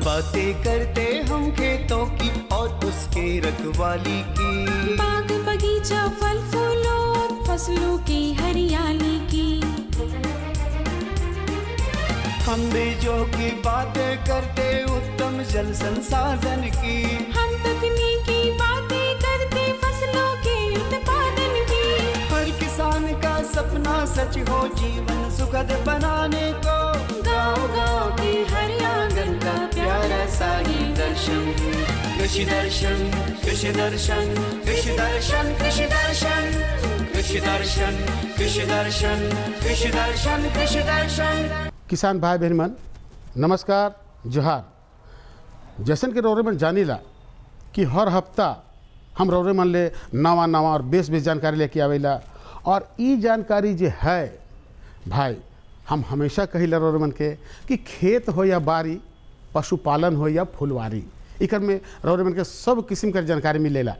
बातें करते हम खेतों की और उसके रखवाली की, बाग बगीचा फल फूलों फसलों की हरियाली की। हम बीजों की बातें करते उत्तम जल संसाधन की, हम तकनीकी बातें करते फसलों के उत्पादन की। हर किसान का सपना सच हो जीवन सुखद बनाने को, गाँव-गाँव के हर आंगन का प्यारा सा ही दर्शन। कृषि दर्शन कृषि दर्शन कृषि दर्शन कृषि दर्शन कृषि दर्शन कृषि दर्शन कृषि दर्शन कृषि दर्शन। किसान भाई बहन मन नमस्कार जोहार। जैसन के रौरे मन जानीला कि हर हफ्ता हम रौरे मन ले नवा नवा और बेस जानकारी लेके आवेला, और ई जानकारी जो है भाई हम हमेशा कहिला रौरे मन के कि खेत हो या बारी, पशुपालन हो या फुलवारी, इकर में रौरे मन के सब किस्म का जानकारी मिलेला।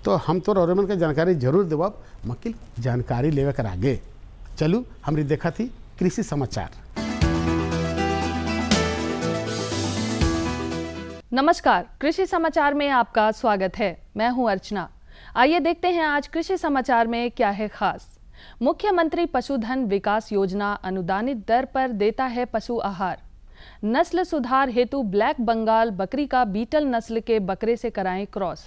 तो हम तो रौरे मन के जानकारी जरूर देवब, मकिल जानकारी लेवे कर आगे चलू हमरी देखा थी कृषि समाचार। नमस्कार, कृषि समाचार में आपका स्वागत है। मैं हूं अर्चना। आइए देखते हैं आज कृषि समाचार में क्या है खास। मुख्यमंत्री पशुधन विकास योजना अनुदानित दर पर देता है पशु आहार। नस्ल सुधार हेतु ब्लैक बंगाल बकरी का बीटल नस्ल के बकरे से कराएं क्रॉस।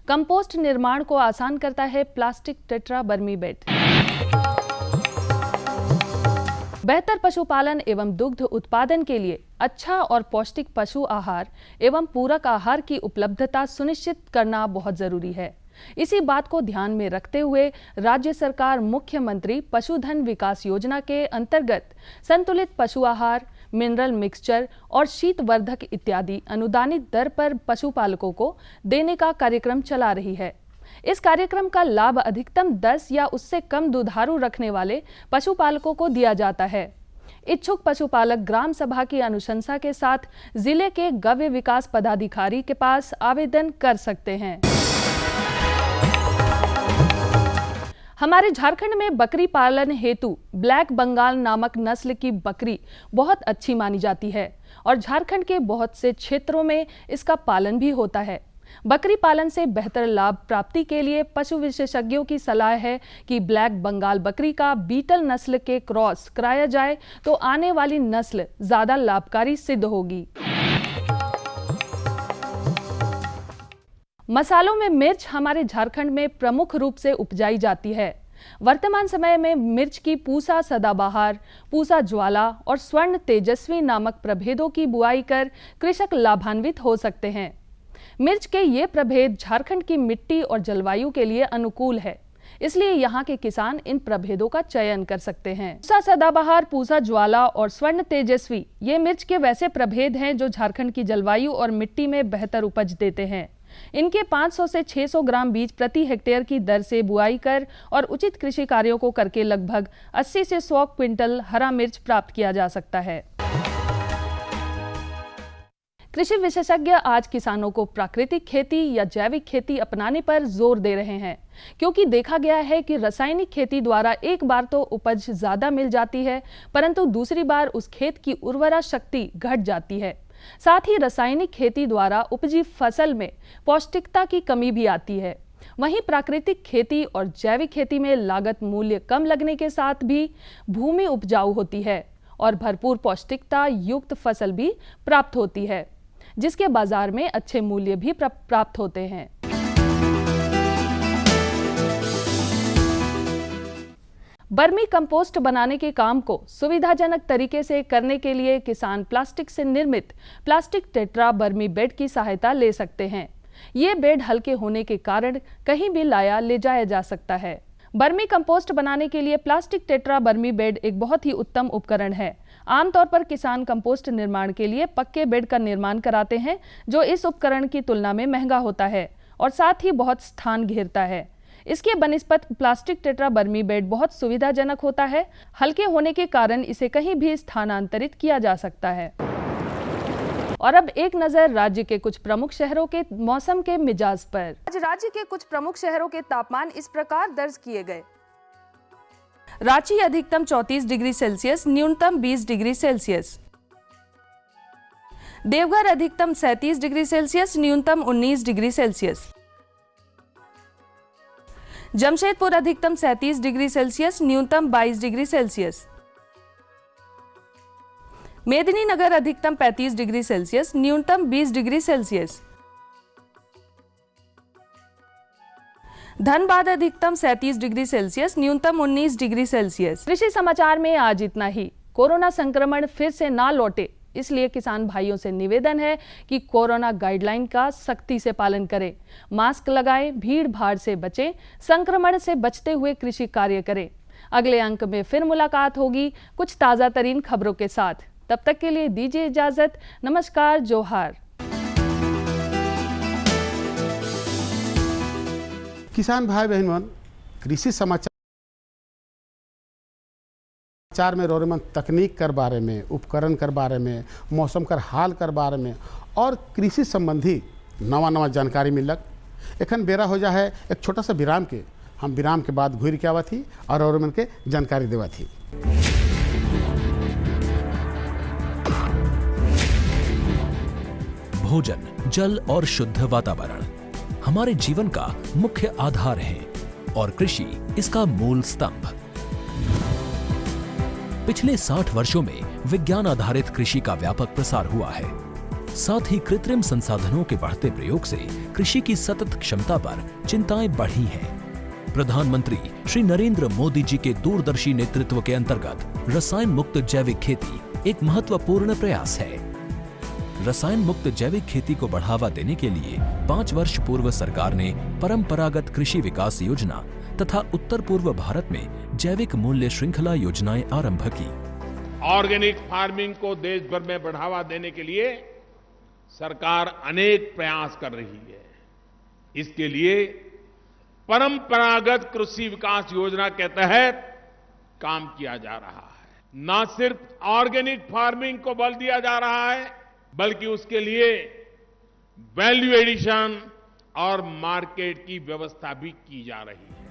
कंपोस्ट निर्माण को आसान करता है प्लास्टिक टेट्रा बर्मी बेड। बेहतर पशुपालन एवं दुग्ध उत्पादन के लिए अच्छा और पौष्टिक पशु आहार एवं पूरक आहार की उपलब्धता सुनिश्चित करना बहुत जरूरी है। इसी बात को ध्यान में रखते हुए राज्य सरकार मुख्यमंत्री पशुधन विकास योजना के अंतर्गत संतुलित पशु आहार, मिनरल मिक्सचर और शीतवर्धक इत्यादि अनुदानित दर पर पशुपालकों को देने का कार्यक्रम चला रही है। इस कार्यक्रम का लाभ अधिकतम 10 या उससे कम दुधारू रखने वाले पशुपालकों को दिया जाता है। इच्छुक पशुपालक ग्राम सभा की अनुशंसा के साथ जिले के गव्य विकास पदाधिकारी के पास आवेदन कर सकते हैं। हमारे झारखंड में बकरी पालन हेतु ब्लैक बंगाल नामक नस्ल की बकरी बहुत अच्छी मानी जाती है और झारखंड के बहुत से क्षेत्रों में इसका पालन भी होता है। बकरी पालन से बेहतर लाभ प्राप्ति के लिए पशु विशेषज्ञों की सलाह है कि ब्लैक बंगाल बकरी का बीटल नस्ल के क्रॉस कराया जाए तो आने वाली नस्ल ज्यादा लाभकारी सिद्ध होगी। मसालों में मिर्च हमारे झारखंड में प्रमुख रूप से उपजाई जाती है। वर्तमान समय में मिर्च की पूसा सदाबहार, पूसा ज्वाला और स्वर्ण तेजस्वी नामक प्रभेदों की बुआई कर कृषक लाभान्वित हो सकते हैं। मिर्च के ये प्रभेद झारखंड की मिट्टी और जलवायु के लिए अनुकूल है, इसलिए यहाँ के किसान इन प्रभेदों का चयन कर सकते हैं। पूसा सदाबहार, पूसा ज्वाला और स्वर्ण तेजस्वी ये मिर्च के वैसे प्रभेद हैं जो झारखंड की जलवायु और मिट्टी में बेहतर उपज देते हैं। इनके 500 से 600 ग्राम बीज प्रति हेक्टेयर की दर से बुआई कर और उचित कृषि कार्यों को करके लगभग 80 से 100 क्विंटल हरा मिर्च प्राप्त किया जा सकता है। कृषि विशेषज्ञ आज किसानों को प्राकृतिक खेती या जैविक खेती अपनाने पर जोर दे रहे हैं, क्योंकि देखा गया है कि रासायनिक खेती द्वारा एक बार तो उपज ज्यादा मिल जाती है, परंतु दूसरी बार उस खेत की उर्वरा शक्ति घट जाती है। साथ ही रासायनिक खेती द्वारा उपजी फसल में पौष्टिकता की कमी भी आती है। वहीं प्राकृतिक खेती और जैविक खेती में लागत मूल्य कम लगने के साथ भी भूमि उपजाऊ होती है और भरपूर पौष्टिकता युक्त फसल भी प्राप्त होती है, जिसके बाजार में अच्छे मूल्य भी प्राप्त होते हैं। बर्मी कंपोस्ट बनाने के काम को सुविधाजनक तरीके से करने के लिए किसान प्लास्टिक से निर्मित प्लास्टिक टेट्रा बर्मी बेड की सहायता ले सकते हैं। ये बेड हल्के होने के कारण कहीं भी लाया ले जाया जा सकता है। बर्मी कंपोस्ट बनाने के लिए प्लास्टिक टेट्रा बर्मी बेड एक बहुत ही उत्तम उपकरण है। आमतौर पर किसान कंपोस्ट निर्माण के लिए पक्के बेड का निर्माण कराते हैं, जो इस उपकरण की तुलना में महंगा होता है और साथ ही बहुत स्थान घेरता है। इसके बनिस्पत प्लास्टिक टेट्रा बर्मी बेड बहुत सुविधाजनक होता है। हल्के होने के कारण इसे कहीं भी स्थानांतरित किया जा सकता है। और अब एक नजर राज्य के कुछ प्रमुख शहरों के मौसम के मिजाज पर। आज राज्य के कुछ प्रमुख शहरों के तापमान इस प्रकार दर्ज किए गए। रांची अधिकतम 34 डिग्री सेल्सियस, न्यूनतम 20 डिग्री सेल्सियस। देवघर अधिकतम 37 डिग्री सेल्सियस, न्यूनतम 19 डिग्री सेल्सियस। जमशेदपुर अधिकतम 37 डिग्री सेल्सियस, न्यूनतम 22 डिग्री सेल्सियस। मेदिनीनगर अधिकतम 35 डिग्री सेल्सियस, न्यूनतम 20 डिग्री सेल्सियस। धनबाद अधिकतम 37 डिग्री सेल्सियस, न्यूनतम 19 डिग्री सेल्सियस। कृषि समाचार में आज इतना ही। कोरोना संक्रमण फिर से ना लौटे, इसलिए किसान भाइयों से निवेदन है कि कोरोना गाइडलाइन का सख्ती से पालन करें, मास्क लगाएं, भीड़ भाड़ से बचें, संक्रमण से बचते हुए कृषि कार्य करें। अगले अंक में फिर मुलाकात होगी कुछ ताजा तरीन खबरों के साथ। तब तक के लिए दीजिए इजाजत। नमस्कार, जोहार। किसान भाई बहन, कृषि समाचार में रोरेमन तकनीक कर बारे में, उपकरण कर बारे में, मौसम कर हाल कर बारे में और कृषि संबंधी नवा जानकारी मिलक। एखन बेरा हो जा है एक छोटा सा विराम के। हम विराम के बाद घूर के आवा थी और रोरेमन के जानकारी देवा थी। भोजन, जल और शुद्ध वातावरण हमारे जीवन का मुख्य आधार है और कृषि इसका मूल स्तंभ। पिछले 60 वर्षों में विज्ञान आधारित कृषि का व्यापक प्रसार हुआ है। साथ ही कृत्रिम संसाधनों के बढ़ते प्रयोग से कृषि की सतत क्षमता पर चिंताएं बढ़ी हैं। प्रधानमंत्री श्री नरेंद्र मोदी जी के दूरदर्शी नेतृत्व के अंतर्गत रसायन मुक्त जैविक खेती एक महत्वपूर्ण प्रयास है। रसायन मुक्त जैविक खेती को बढ़ावा देने के लिए 5 वर्ष पूर्व सरकार ने परंपरागत कृषि विकास योजना तथा उत्तर पूर्व भारत में जैविक मूल्य श्रृंखला योजनाएं आरंभ की। ऑर्गेनिक फार्मिंग को देश भर में बढ़ावा देने के लिए सरकार अनेक प्रयास कर रही है। इसके लिए परंपरागत कृषि विकास योजना के तहत काम किया जा रहा है। न सिर्फ ऑर्गेनिक फार्मिंग को बल दिया जा रहा है, बल्कि उसके लिए वैल्यू एडिशन और मार्केट की व्यवस्था भी की जा रही है।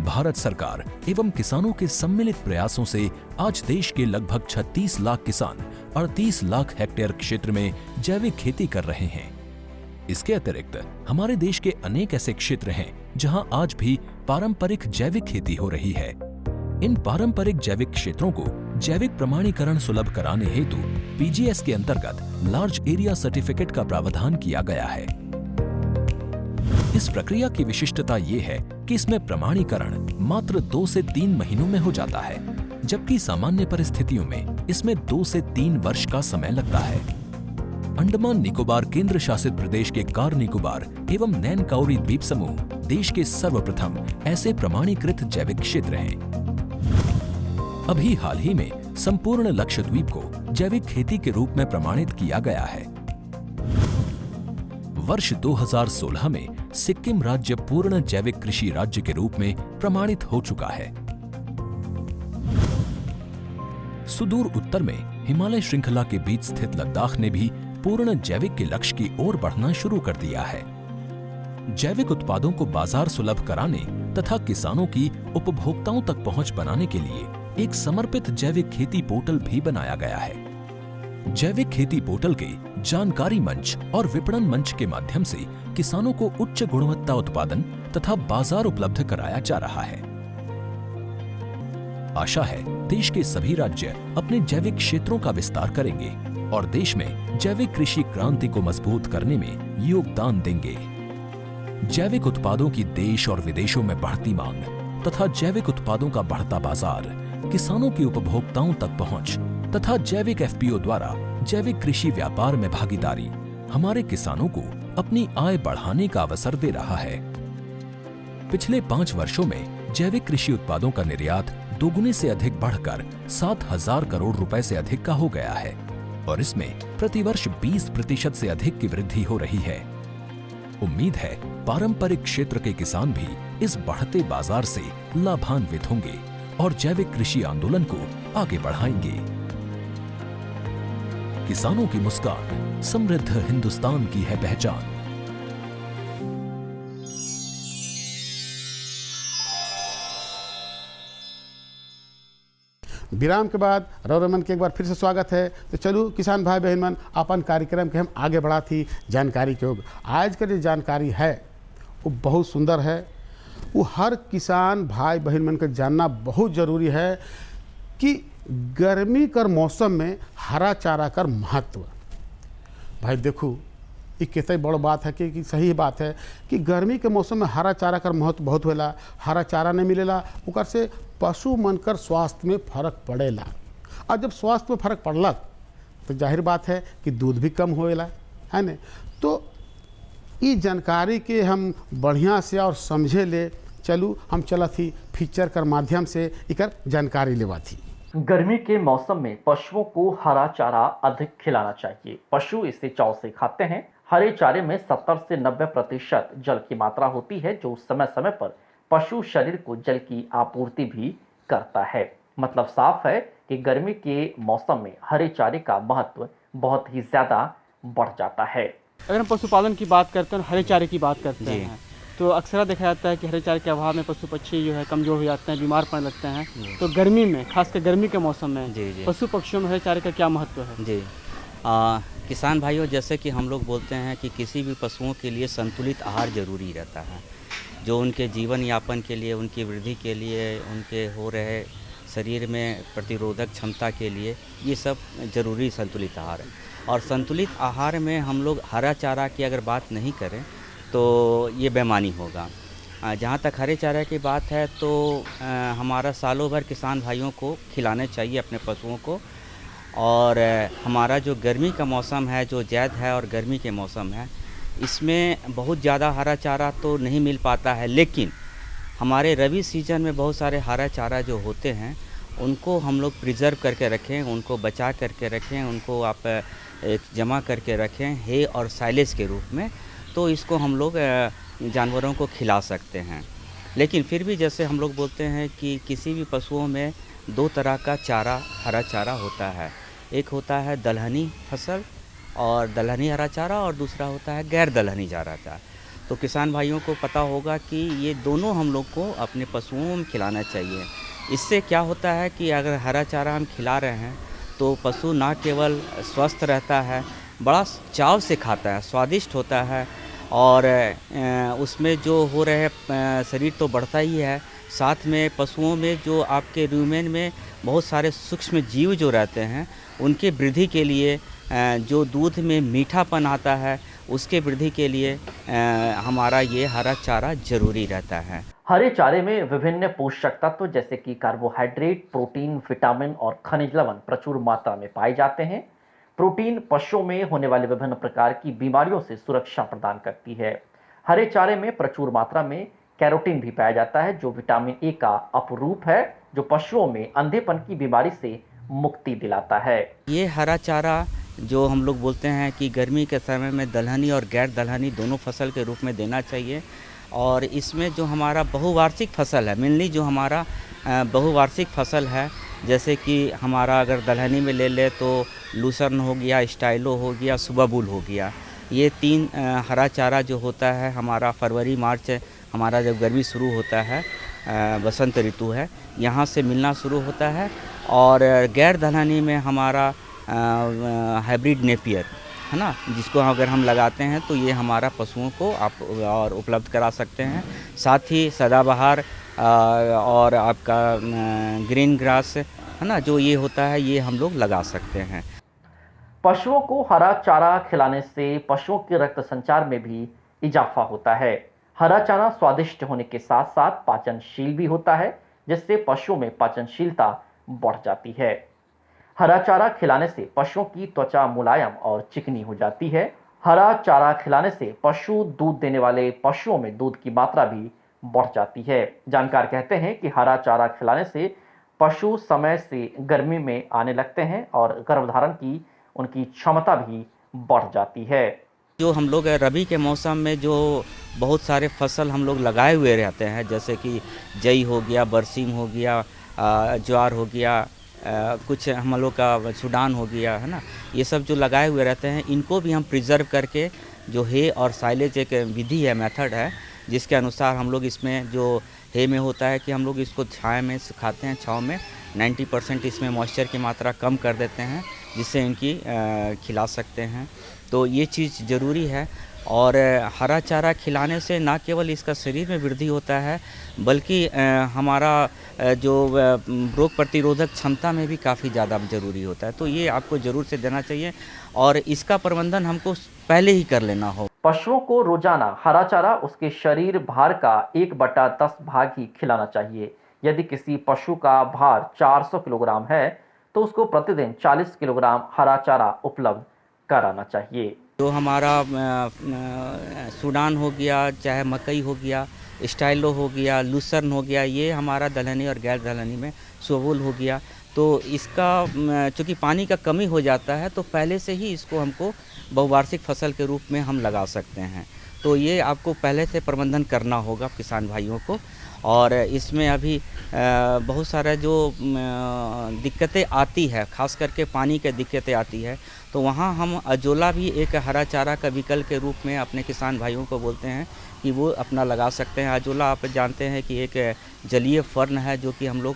भारत सरकार एवं किसानों के सम्मिलित प्रयासों से आज देश के लगभग 36 लाख किसान 38 लाख हेक्टेयर क्षेत्र में जैविक खेती कर रहे हैं। इसके अतिरिक्त हमारे देश के अनेक ऐसे क्षेत्र हैं जहां आज भी पारंपरिक जैविक खेती हो रही है। इन पारंपरिक जैविक क्षेत्रों को जैविक प्रमाणीकरण सुलभ कराने हेतु पीजीएस के अंतर्गत लार्ज एरिया सर्टिफिकेट का प्रावधान किया गया है। इस प्रक्रिया की विशिष्टता ये है कि इसमें प्रमाणीकरण मात्र 2 से 3 महीनों में हो जाता है, जबकि सामान्य परिस्थितियों में इसमें 2 से 3 वर्ष का समय लगता है। अंडमान निकोबार केंद्र शासित प्रदेश के कार निकोबार एवं नैन काउरी द्वीप समूह देश के सर्वप्रथम ऐसे प्रमाणीकृत जैविक क्षेत्र हैं। अभी हाल ही में संपूर्ण लक्षद्वीप को जैविक खेती के रूप में प्रमाणित किया गया है। वर्ष 2016 में सिक्किम राज्य पूर्ण जैविक कृषि राज्य के रूप में प्रमाणित हो चुका है। सुदूर उत्तर में हिमालय श्रृंखला के बीच स्थित लद्दाख ने भी पूर्ण जैविक के लक्ष्य की ओर बढ़ना शुरू कर दिया है। जैविक उत्पादों को बाजार सुलभ कराने तथा किसानों की उपभोक्ताओं तक पहुंच बनाने के लिए एक समर्पित जैविक खेती पोर्टल भी बनाया गया है। जैविक खेती पोर्टल के जानकारी मंच और विपणन मंच के माध्यम से किसानों को उच्च गुणवत्ता उत्पादन तथा बाजार उपलब्ध कराया जा रहा है। आशा है देश के सभी राज्य अपने जैविक क्षेत्रों का विस्तार करेंगे और देश में जैविक कृषि क्रांति को मजबूत करने में योगदान देंगे। जैविक उत्पादों की देश और विदेशों में बढ़ती मांग तथा जैविक उत्पादों का बढ़ता बाजार, किसानों की उपभोक्ताओं तक पहुंच तथा जैविक एफपीओ द्वारा जैविक कृषि व्यापार में भागीदारी हमारे किसानों को अपनी आय बढ़ाने का अवसर दे रहा है। पिछले 5 वर्षों में जैविक कृषि उत्पादों का निर्यात दोगुने से अधिक बढ़कर 7,000 करोड़ रुपए से अधिक का हो गया है और इसमें प्रतिवर्ष 20% से अधिक की वृद्धि हो रही है। उम्मीद है पारंपरिक क्षेत्र के किसान भी इस बढ़ते बाजार से लाभान्वित होंगे और जैविक कृषि आंदोलन को आगे बढ़ाएंगे। किसानों की मुस्कान समृद्ध हिंदुस्तान की है पहचान। विराम के बाद रौरे मन के एक बार फिर से स्वागत है। तो चलू किसान भाई बहन मन अपन कार्यक्रम के हम आगे बढ़ा थी जानकारी के योग। आज का जो जानकारी है वो बहुत सुंदर है, वो हर किसान भाई बहन मन को जानना बहुत ज़रूरी है कि गर्मी कर मौसम में हरा चारा कर महत्व। भाई देखो ये कितनी बड़ बात है कि सही बात है कि गर्मी के मौसम में हरा चारा कर महत्व बहुत होला। हरा चारा नहीं मिलेला ओकर से पशु मन कर स्वास्थ्य में फर्क पड़ेला, और जब स्वास्थ्य में फर्क पड़लक तो जाहिर बात है कि दूध भी कम होएला, है न। तो ये जानकारी के हम बढ़िया से और समझे ले चलू हम चला थी फीचर कर माध्यम से इकर जानकारी लेवा थी। गर्मी के मौसम में पशुओं को हरा चारा अधिक खिलाना चाहिए। पशु इसे चाव से खाते हैं। हरे चारे में 70 से 90% जल की मात्रा होती है, जो समय समय पर पशु शरीर को जल की आपूर्ति भी करता है। मतलब साफ है कि गर्मी के मौसम में हरे चारे का महत्व बहुत ही ज्यादा बढ़ जाता है। अगर हम पशुपालन की बात करते हैं, हरे चारे की बात करते हैं, तो अक्सर देखा जाता है कि हरे चारे के अभाव में पशु पक्षी जो है कमज़ोर हो जाते हैं, बीमार पड़ने लगते हैं। तो गर्मी में, खासकर गर्मी के मौसम में पशु पक्षियों में हरे चारे का क्या महत्व है? जी किसान भाइयों, जैसे कि हम लोग बोलते हैं कि किसी भी पशुओं के लिए संतुलित आहार जरूरी रहता है, जो उनके जीवन यापन के लिए, उनकी वृद्धि के लिए, उनके हो रहे शरीर में प्रतिरोधक क्षमता के लिए, ये सब जरूरी संतुलित आहार है। और संतुलित आहार में हम लोग हरा चारा की अगर बात नहीं करें तो ये बेईमानी होगा। जहाँ तक हरे चारा की बात है तो हमारा सालों भर किसान भाइयों को खिलाने चाहिए अपने पशुओं को। और हमारा जो गर्मी का मौसम है, जो ज़ैद है और गर्मी के मौसम है, इसमें बहुत ज़्यादा हरा चारा तो नहीं मिल पाता है, लेकिन हमारे रबी सीजन में बहुत सारे हरा चारा जो होते हैं उनको हम लोग प्रिजर्व करके रखें, उनको बचा करके रखें, उनको आप जमा करके रखें हे और साइलेज के रूप में, तो इसको हम लोग जानवरों को खिला सकते हैं। लेकिन फिर भी जैसे हम लोग बोलते हैं कि किसी भी पशुओं में 2 तरह का चारा, हरा चारा होता है। एक होता है दलहनी फसल और दलहनी हरा चारा, और दूसरा होता है गैर दलहनी हरा चारा। तो किसान भाइयों को पता होगा कि ये दोनों हम लोग को अपने पशुओं में खिलाना चाहिए। इससे क्या होता है कि अगर हरा चारा हम खिला रहे हैं तो पशु ना केवल स्वस्थ रहता है, बड़ा चाव से खाता है, स्वादिष्ट होता है, और उसमें जो हो रहे शरीर तो बढ़ता ही है, साथ में पशुओं में जो आपके रूमेन में बहुत सारे सूक्ष्म जीव जो रहते हैं उनके वृद्धि के लिए, जो दूध में मीठापन आता है उसके वृद्धि के लिए हमारा ये हरा चारा जरूरी रहता है। हरे चारे में विभिन्न पोषक तत्व जैसे कि कार्बोहाइड्रेट, प्रोटीन, विटामिन और खनिज लवण प्रचुर मात्रा में पाए जाते हैं। प्रोटीन पशुओं में होने वाले विभिन्न प्रकार की बीमारियों से सुरक्षा प्रदान करती है। हरे चारे में प्रचुर मात्रा में कैरोटीन भी पाया जाता है, जो विटामिन ए का अपरूप है, जो पशुओं में अंधेपन की बीमारी से मुक्ति दिलाता है। ये हरा चारा जो हम लोग बोलते हैं कि गर्मी के समय में दलहनी और गैर दलहनी दोनों फसल के रूप में देना चाहिए। और इसमें जो हमारा बहुवार्षिक फसल है, मेनली जो हमारा बहुवार्षिक फसल है, जैसे कि हमारा अगर दलहनी में ले ले तो लूसर्न हो गया, स्टाइलो हो गया, सुबाबुल हो गया, ये 3 हरा चारा जो होता है हमारा फरवरी मार्च हमारा जब गर्मी शुरू होता है, बसंत ऋतु है, यहाँ से मिलना शुरू होता है। और गैर दलहनी में हमारा हाइब्रिड नेपियर है ना, जिसको अगर हम लगाते हैं तो ये हमारा पशुओं को आप और उपलब्ध करा सकते हैं। साथ ही सदाबहार और आपका ग्रीन ग्रास है ना, जो ये होता है ये हम लोग लगा सकते हैं। पशुओं को हरा चारा खिलाने से पशुओं के रक्त संचार में भी इजाफा होता है। हरा चारा स्वादिष्ट होने के साथ साथ पाचनशील भी होता है, जिससे पशुओं में पाचनशीलता बढ़ जाती है। हरा चारा खिलाने से पशुओं की त्वचा मुलायम और चिकनी हो जाती है। हरा चारा खिलाने से पशु दूध देने वाले पशुओं में दूध की मात्रा भी बढ़ जाती है। जानकार कहते हैं कि हरा चारा खिलाने से पशु समय से गर्मी में आने लगते हैं और गर्भधारण की उनकी क्षमता भी बढ़ जाती है। जो हम लोग रबी के मौसम में जो बहुत सारे फसल हम लोग लगाए हुए रहते हैं, जैसे कि जई हो गया, बरसीम हो गया, ज्वार हो गया, कुछ हम लोग का सूडान हो गया है ना, ये सब जो लगाए हुए रहते हैं इनको भी हम प्रिजर्व करके जो है और साइलेज एक विधि है, मेथड है, जिसके अनुसार हम लोग इसमें जो हे में होता है कि हम लोग इसको छाया में सुखाते हैं, छाँव में 90% इसमें मॉइस्चर की मात्रा कम कर देते हैं, जिससे इनकी खिला सकते हैं। तो ये चीज़ ज़रूरी है। और हरा चारा खिलाने से ना केवल इसका शरीर में वृद्धि होता है, बल्कि हमारा जो रोग प्रतिरोधक क्षमता में भी काफ़ी ज़्यादा ज़रूरी होता है। तो ये आपको ज़रूर से देना चाहिए और इसका प्रबंधन हमको पहले ही कर लेना हो। पशुओं को रोजाना हरा चारा उसके शरीर भार का 1/10 भाग ही खिलाना चाहिए। यदि किसी पशु का भार 400 किलोग्राम है तो उसको प्रतिदिन 40 किलोग्राम हरा चारा उपलब्ध कराना चाहिए। जो हमारा सूडान हो गया, चाहे मकई हो गया, स्टाइलो हो गया, लूसर्न हो गया, ये हमारा दलहनी और गैर दलहनी में सोबुल हो गया। तो इसका चूँकि पानी का कमी हो जाता है तो पहले से ही इसको हमको बहुवार्षिक फसल के रूप में हम लगा सकते हैं। तो ये आपको पहले से प्रबंधन करना होगा किसान भाइयों को। और इसमें अभी बहुत सारा जो दिक्कतें आती है, खास करके पानी की दिक्कतें आती है, तो वहाँ हम अजोला भी एक हरा चारा का विकल्प के रूप में अपने किसान भाइयों को बोलते हैं कि वो अपना लगा सकते हैं। अजोला आप जानते हैं कि एक जलीय फर्न है, जो कि हम लोग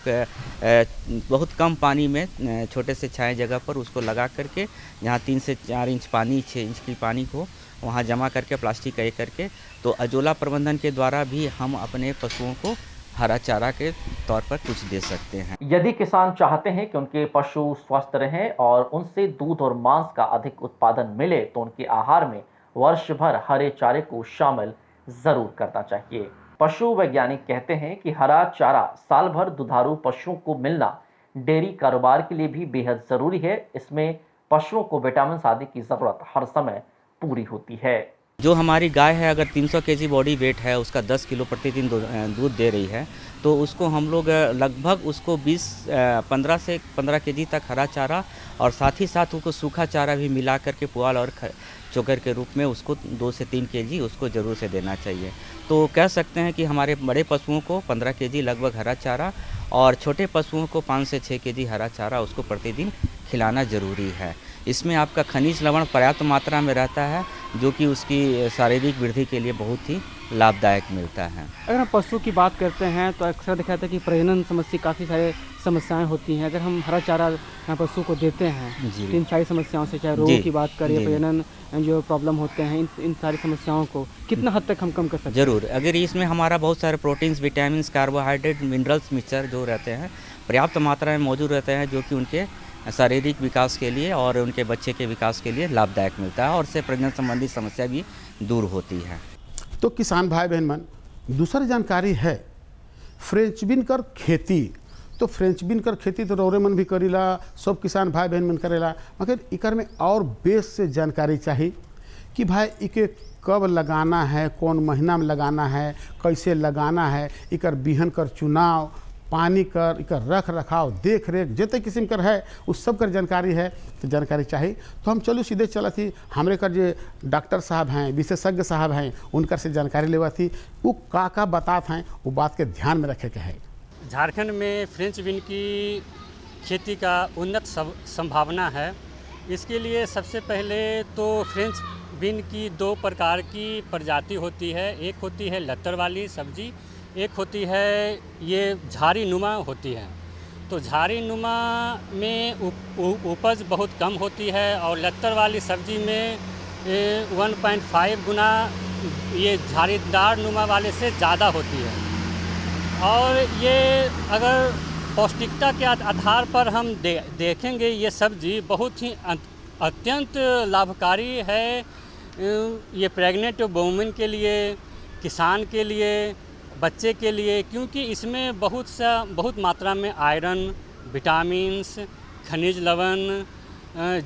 बहुत कम पानी में छोटे से छाए जगह पर उसको लगा करके, जहाँ 3 से 4 इंच पानी, 6 इंच की पानी को वहाँ जमा करके प्लास्टिक का करके, तो अजोला प्रबंधन के द्वारा भी हम अपने पशुओं को हरा चारा के तौर पर कुछ दे सकते हैं। यदि किसान चाहते हैं कि उनके पशु स्वस्थ रहें और उनसे दूध और मांस का अधिक उत्पादन मिले, तो उनके आहार में वर्ष भर हरे चारे को शामिल जरूर करना चाहिए। पशु वैज्ञानिक कहते हैं कि हरा चारा साल भर दुधारू पशुओं को मिलना डेयरी कारोबार के लिए भी बेहद जरूरी है। इसमें पशुओं को विटामिन आदि की जरूरत हर समय पूरी होती है। जो हमारी गाय है, अगर 300 केजी बॉडी वेट है, उसका 10 किलो प्रतिदिन दूध दे रही है, तो उसको हम लोग लगभग उसको 15 से 15 केजी तक हरा चारा और साथ ही साथ उसको सूखा चारा भी मिला करके पुआल और चोकर के रूप में उसको 2 से 3 केजी उसको ज़रूर से देना चाहिए। तो कह सकते हैं कि हमारे बड़े पशुओं को 15 केजी लगभग हरा चारा और छोटे पशुओं को 5 से 6 केजी हरा चारा उसको प्रतिदिन खिलाना ज़रूरी है। इसमें आपका खनिज लवण पर्याप्त मात्रा में रहता है, जो कि उसकी शारीरिक वृद्धि के लिए बहुत ही लाभदायक मिलता है। अगर हम पशु की बात करते हैं तो अक्सर देखा जाता है कि प्रजनन संबंधी काफ़ी सारे समस्याएं होती हैं। अगर हम हरा चारा पशु को देते हैं, इन सारी समस्याओं से, चाहे रोग की बात करें, प्रजनन जो प्रॉब्लम होते हैं, इन सारी समस्याओं को कितना हद तक हम कम कर सकते हैं? ज़रूर। अगर इसमें हमारा बहुत सारे proteins, vitamin, carbohydrate, minerals mixture जो रहते हैं पर्याप्त मात्रा में मौजूद रहते हैं, जो कि उनके शारीरिक विकास के लिए और उनके बच्चे के विकास के लिए लाभदायक मिलता है और उससे प्रजनन संबंधी समस्या भी दूर होती है। तो किसान भाई बहन मन, दूसरी जानकारी है फ्रेंच बीन कर खेती। तो फ्रेंच बीन कर खेती तो रौरे मन भी करेला, सब किसान भाई बहन मन करेला, मगर इकर में और बेस से जानकारी चाहिए कि भाई इके कब लगाना है, कौन महीना में लगाना है, कैसे लगाना है, इकर बिहन कर चुनाव, पानी कर, इकर रख रखाव, देख रेख जिते किस्म कर है उस सब कर जानकारी है। तो जानकारी चाहिए तो हम चलो सीधे चला थी हमरे कर जो डॉक्टर साहब हैं, विशेषज्ञ साहब हैं, उनकर से जानकारी लेवा थी। वो का बातात हैं, वो बात के ध्यान में रखे के है। झारखंड में फ्रेंच बीन की खेती का उन्नत संभावना है। इसके लिए सबसे पहले तो फ्रेंच बीन की 2 प्रकार की प्रजाति होती है। एक होती है लत्तर वाली सब्जी, एक होती है ये झाड़ी नुमा होती है। तो झाड़ी नुमा में उपज बहुत कम होती है और लत्तर वाली सब्जी में 1.5 गुना ये झाड़ीदार नुमा वाले से ज़्यादा होती है। और ये अगर पौष्टिकता के आधार पर हम देखेंगे, ये सब्जी बहुत ही अत्यंत लाभकारी है। ये प्रेग्नेंट वुमेन के लिए, किसान के लिए, बच्चे के लिए, क्योंकि इसमें बहुत मात्रा में आयरन, विटामिन्स, खनिज लवण,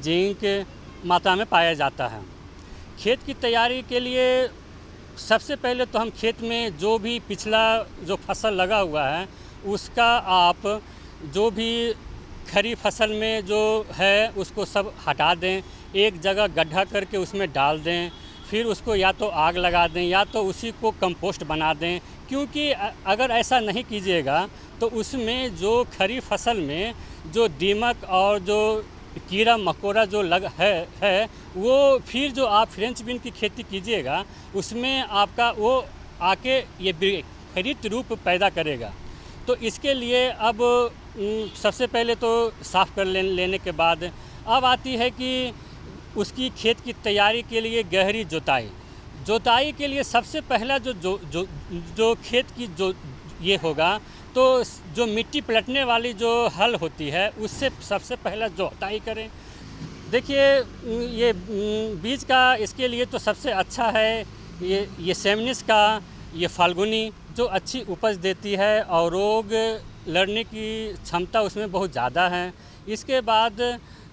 जिंक मात्रा में पाया जाता है। खेत की तैयारी के लिए सबसे पहले तो हम खेत में जो भी पिछला जो फसल लगा हुआ है उसका आप जो भी खरी फसल में जो है उसको सब हटा दें, एक जगह गड्ढा करके उसमें डाल दें, फिर उसको या तो आग लगा दें या तो उसी को कंपोस्ट बना दें। क्योंकि अगर ऐसा नहीं कीजिएगा तो उसमें जो खरी फसल में जो दीमक और जो कीड़ा मकोड़ा जो है वो फिर जो आप फ्रेंच बीन की खेती कीजिएगा उसमें आपका वो आके ये हरित रूप पैदा करेगा। तो इसके लिए अब सबसे पहले तो साफ़ कर लेने के बाद अब आती है कि उसकी खेत की तैयारी के लिए गहरी जोताई के लिए सबसे पहला जो खेत की जो ये होगा, तो जो मिट्टी पलटने वाली जो हल होती है उससे सबसे पहला जोताई करें। देखिए ये बीज का इसके लिए तो सबसे अच्छा है ये सेमनिस का ये फाल्गुनी, जो अच्छी उपज देती है और रोग लड़ने की क्षमता उसमें बहुत ज़्यादा है। इसके बाद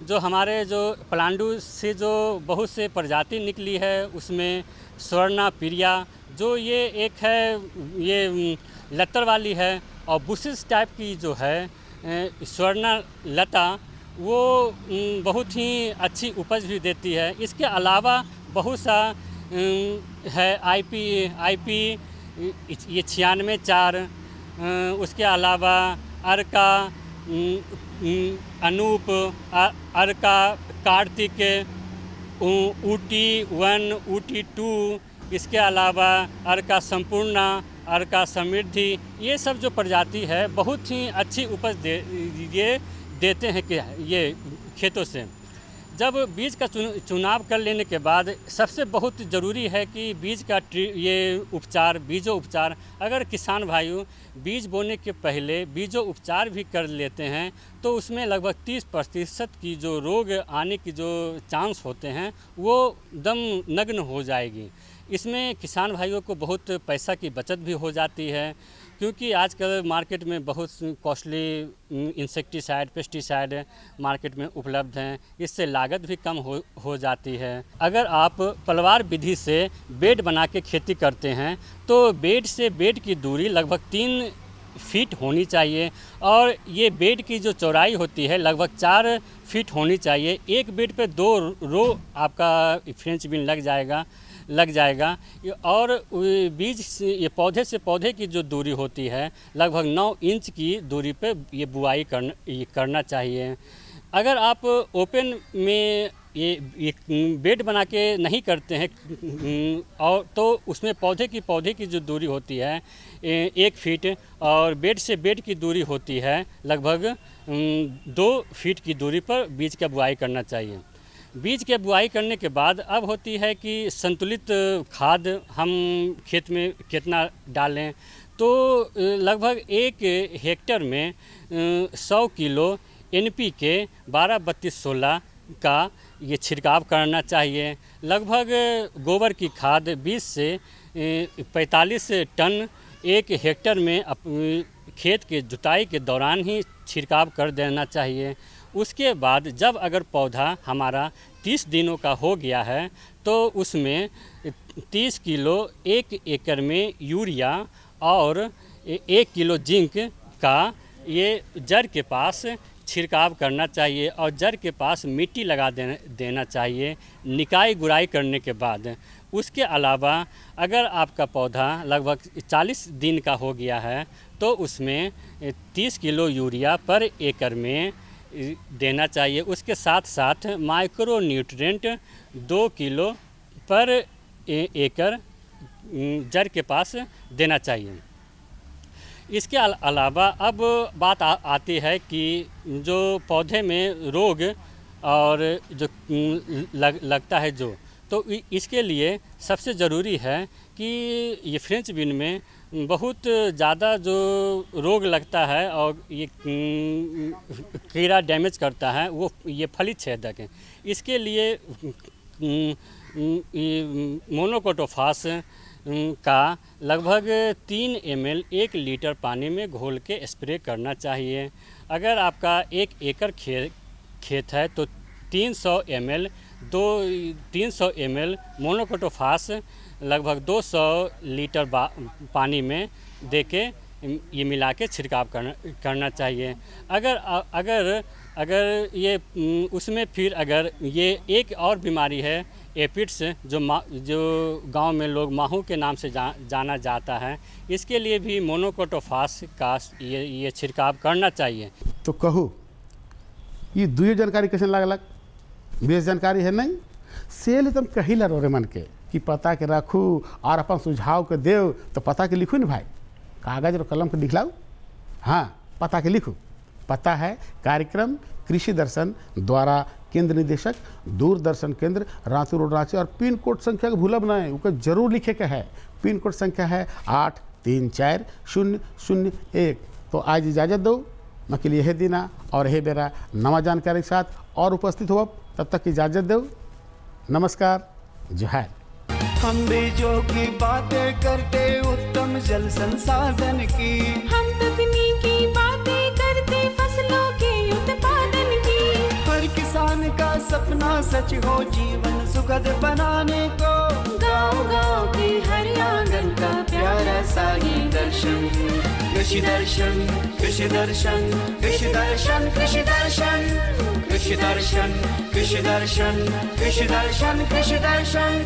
जो हमारे जो पलांडू से जो बहुत से प्रजाति निकली है उसमें स्वर्णा प्रिया जो ये एक है ये लतर वाली है, और बुशिस टाइप की जो है स्वर्णा लता वो बहुत ही अच्छी उपज भी देती है। इसके अलावा बहुत सा है आईपी ये 96-4, उसके अलावा अर्का अनूप, अर्का कार्तिक, ऊटी 1, ऊटी 2, इसके अलावा अर्का संपूर्णा, अर्का समृद्धि, ये सब जो प्रजाति है बहुत ही अच्छी उपज देते हैं कि ये खेतों से। जब बीज का चुनाव कर लेने के बाद सबसे बहुत ज़रूरी है कि बीज का ये उपचार, बीजो उपचार, अगर किसान भाइयों बीज बोने के पहले बीजो उपचार भी कर लेते हैं तो उसमें लगभग 30% की जो रोग आने की जो चांस होते हैं वो दम नग्न हो जाएगी। इसमें किसान भाइयों को बहुत पैसा की बचत भी हो जाती है, क्योंकि आजकल मार्केट में बहुत कॉस्टली इंसेक्टिसाइड, पेस्टिसाइड मार्केट में उपलब्ध हैं, इससे लागत भी कम हो जाती है। अगर आप पलवार विधि से बेड बना के खेती करते हैं तो बेड से बेड की दूरी लगभग 3 फीट होनी चाहिए, और ये बेड की जो चौड़ाई होती है लगभग 4 फीट होनी चाहिए। एक बेड पे 2 रो आपका फ्रेंच बीन लग जाएगा। और बीज से ये पौधे से पौधे की जो दूरी होती है लगभग 9 इंच की दूरी पे ये बुआई करना चाहिए। अगर आप ओपन में ये बेड बना के नहीं करते हैं और तो उसमें पौधे की जो दूरी होती है 1 फीट, और बेड से बेड की दूरी होती है लगभग 2 फीट की दूरी पर बीज का बुआई करना चाहिए। बीज के बुआई करने के बाद अब होती है कि संतुलित खाद हम खेत में कितना डालें, तो लगभग 1 हेक्टेयर में 100 किलो NPK 12-32-16 का ये छिड़काव करना चाहिए। लगभग गोबर की खाद 20 से 45 टन 1 हेक्टेयर में खेत के जुताई के दौरान ही छिड़काव कर देना चाहिए। उसके बाद जब अगर पौधा हमारा 30 दिनों का हो गया है तो उसमें 30 किलो 1 एकड़ में यूरिया और 1 किलो जिंक का ये जड़ के पास छिड़काव करना चाहिए, और जड़ के पास मिट्टी लगा देना चाहिए निकाई गुड़ाई करने के बाद। उसके अलावा अगर आपका पौधा लगभग 40 दिन का हो गया है तो उसमें 30 किलो यूरिया पर एकड़ में देना चाहिए। उसके साथ साथ माइक्रो न्यूट्रिएंट 2 किलो पर एकड़ जड़ के पास देना चाहिए। इसके अलावा अब बात आती है कि जो पौधे में रोग और जो लगता है तो इसके लिए सबसे ज़रूरी है कि ये फ्रेंच बीन में बहुत ज़्यादा जो रोग लगता है और ये कीड़ा डैमेज करता है वो ये फली छेदक है। इसके लिए मोनोक्रोटोफास का लगभग 3 ml 1 लीटर पानी में घोल के स्प्रे करना चाहिए। अगर आपका 1 एकड़ खेत है तो 300 ml मोनोक्रोटोफास लगभग 200 लीटर पानी में देके ये मिला के छिड़काव करना चाहिए। अगर ये उसमें फिर अगर ये एक और बीमारी है एपिड्स जो गांव में लोग माहू के नाम से जाना जाता है, इसके लिए भी मोनोक्रोटोफास का ये छिड़काव करना चाहिए। तो कहूँ ये दुई जानकारी कैसे लागलक, बेस जानकारी है नहीं से तुम कही ला रोरे मन के कि पता के रखू और अपन सुझाव के देव तो पता के लिखू न भाई। कागज और कलम के दिखलाओ। हाँ, पता के लिखो। पता है कार्यक्रम कृषि दर्शन द्वारा केंद्र निदेशक दूरदर्शन केंद्र रांची रोड रांची, और पिन कोड संख्या के भूलब नहीं, उसको जरूर लिखे के है। पिन कोड संख्या है 834001। तो आज इजाज़त दो, मैं के लिए यह दिना और यह बेरा नवा जानकारी के साथ और उपस्थित हो। तब तक इजाज़त दो, नमस्कार, जोहार। हम बीजों की बातें करते उत्तम जल संसाधन की, हम तकनीकी बातें करते फसलों के उत्पादन की। हर किसान का सपना सच हो जीवन सुखद बनाने को, गाँव-गाँव के हर आंगन का प्यारा सा ही दर्शन। कृषि दर्शन, कृषि दर्शन, कृषि दर्शन, कृषि दर्शन, कृषि दर्शन, कृषि दर्शन, कृषि दर्शन, कृषि दर्शन।